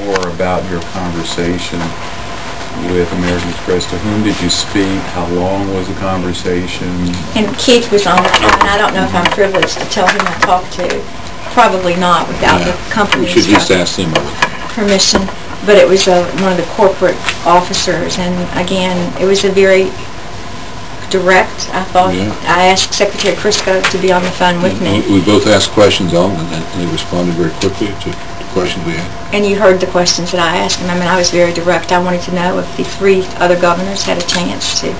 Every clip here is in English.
more about your conversation with American Express. To whom did you speak? How long was the conversation? And Keith was on the phone. I don't know if I'm privileged to tell whom I talked to. Probably not without the company's We should just ask them permission. But it was one of the corporate officers, and again, it was a very direct. I thought I asked Secretary Crisco to be on the phone with me. We both asked questions on them, and they responded very quickly to the questions we had. And you heard the questions that I asked him. I mean, I was very direct. I wanted to know if the 3 other governors had a chance to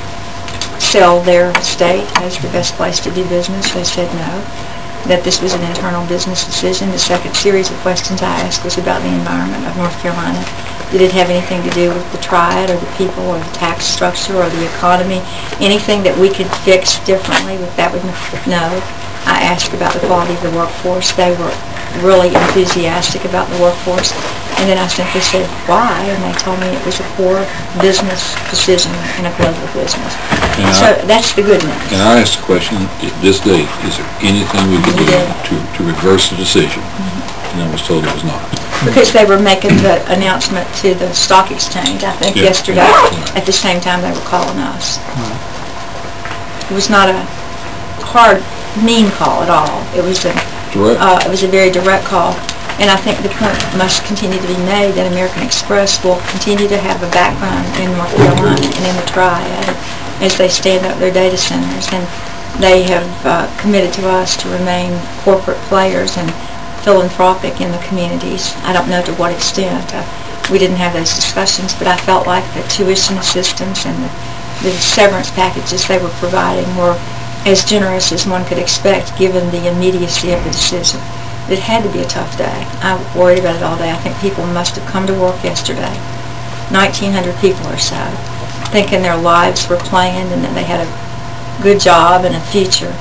sell their state as the best place to do business. They said no, that this was an internal business decision. The second series of questions I asked was about the environment of North Carolina. Did it have anything to do with the triad or the people or the tax structure or the economy? Anything that we could fix differently with that? No. I asked about the quality of the workforce. They were really enthusiastic about the workforce. And then I simply said, why? And they told me it was a poor business decision in a global business. So that's the good news. And I asked the question, at this date, is there anything we can do to reverse the decision? And I was told it was not. Because they were making the announcement to the stock exchange, I think, yesterday. At the same time, they were calling us. It was not a hard, mean call at all. It was a very direct call. And I think the point must continue to be made that American Express will continue to have a background in North Carolina and in the triad as they stand up their data centers. And they have committed to us to remain corporate players and philanthropic in the communities. I don't know to what extent. We didn't have those discussions, but I felt like the tuition assistance and the severance packages they were providing were as generous as one could expect given the immediacy of the decision. It had to be a tough day. I worried about it all day. I think people must have come to work yesterday, 1,900 people or so, thinking their lives were planned and that they had a good job and a future.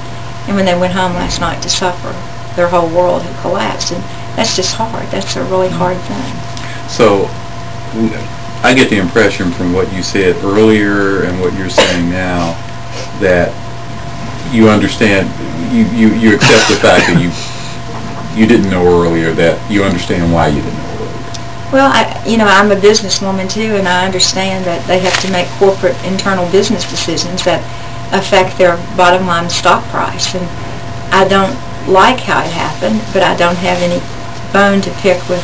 And when they went home last night to supper, their whole world had collapsed. And that's just hard. That's a really hard thing. So I get the impression from what you said earlier and what you're saying now that you understand, you accept the fact that you didn't know earlier, that you understand why you didn't know earlier. Well, I'm a businesswoman too, and I understand that they have to make corporate internal business decisions that affect their bottom line stock price. And I don't like how it happened, but I don't have any bone to pick with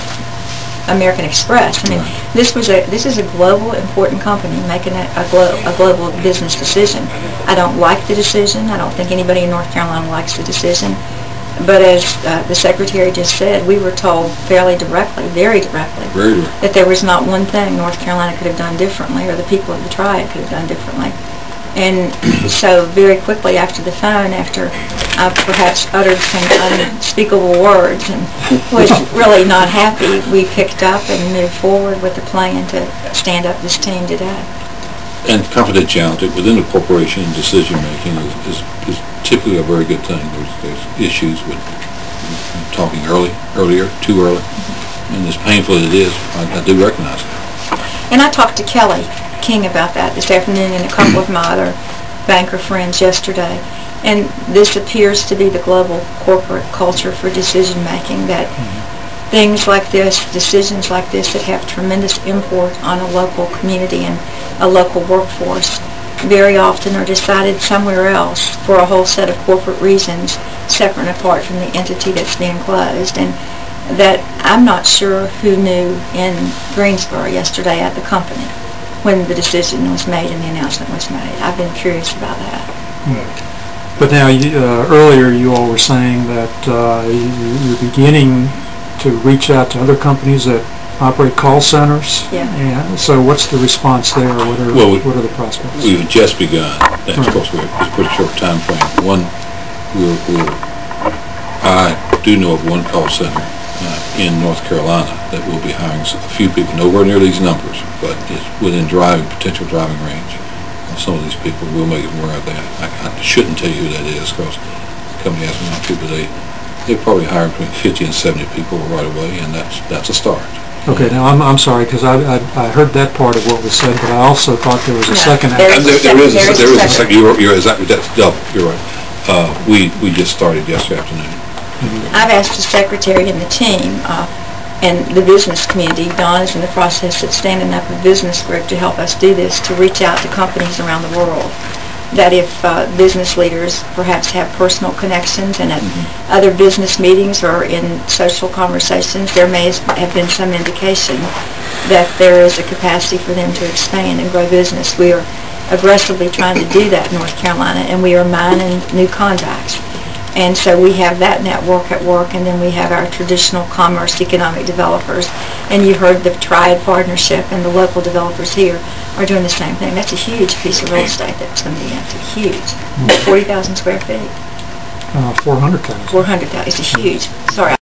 American Express. I mean, this is a global important company making a global business decision. I don't like the decision. I don't think anybody in North Carolina likes the decision. But as the Secretary just said, we were told fairly directly, very directly, that there was not one thing North Carolina could have done differently or the people of the triad could have done differently. And so very quickly after the phone, after I perhaps uttered some unspeakable words and was really not happy, we picked up and moved forward with the plan to stand up this team today. And confidentiality within the corporation and decision making is typically a very good thing. There's issues with talking earlier, too early, and as painful as it is, I do recognize it. And I talked to Kelly King about that this afternoon and a couple of my other banker friends yesterday. And this appears to be the global corporate culture for decision making, that things like this, decisions like this that have tremendous import on a local community and a local workforce very often are decided somewhere else for a whole set of corporate reasons separate and apart from the entity that's being closed. And that I'm not sure who knew in Greensboro yesterday at the company when the decision was made and the announcement was made. I've been curious about that. But now, earlier you all were saying that you're beginning to reach out to other companies that operate call centers. Yeah. And so what's the response there? What are the prospects? We've just begun. Of course, it's a pretty short time frame. I do know of one call center in North Carolina that will be hiring a few people, nowhere near these numbers, but it's within potential driving range. Some of these people will make it aware of that. I shouldn't tell you who that is because the company has enough people. They probably hire between 50 and 70 people right away, and that's a start. Okay, now I'm sorry because I heard that part of what was said, but I also thought there was a second. There is a second. You're exactly. You're right. We just started yesterday afternoon. I've asked the Secretary and the team, and the business community. Don is in the process of standing up a business group to help us do this, to reach out to companies around the world. That if business leaders perhaps have personal connections and at other business meetings or in social conversations, there may have been some indication that there is a capacity for them to expand and grow business. We are aggressively trying to do that in North Carolina, and we are mining new contacts. And so we have that network at work, and then we have our traditional commerce economic developers. And you heard the Triad partnership, and the local developers here are doing the same thing. That's a huge piece of real estate that's going to be empty. Huge. 40,000 square feet. 400,000. 400,000. It's a huge. Sorry.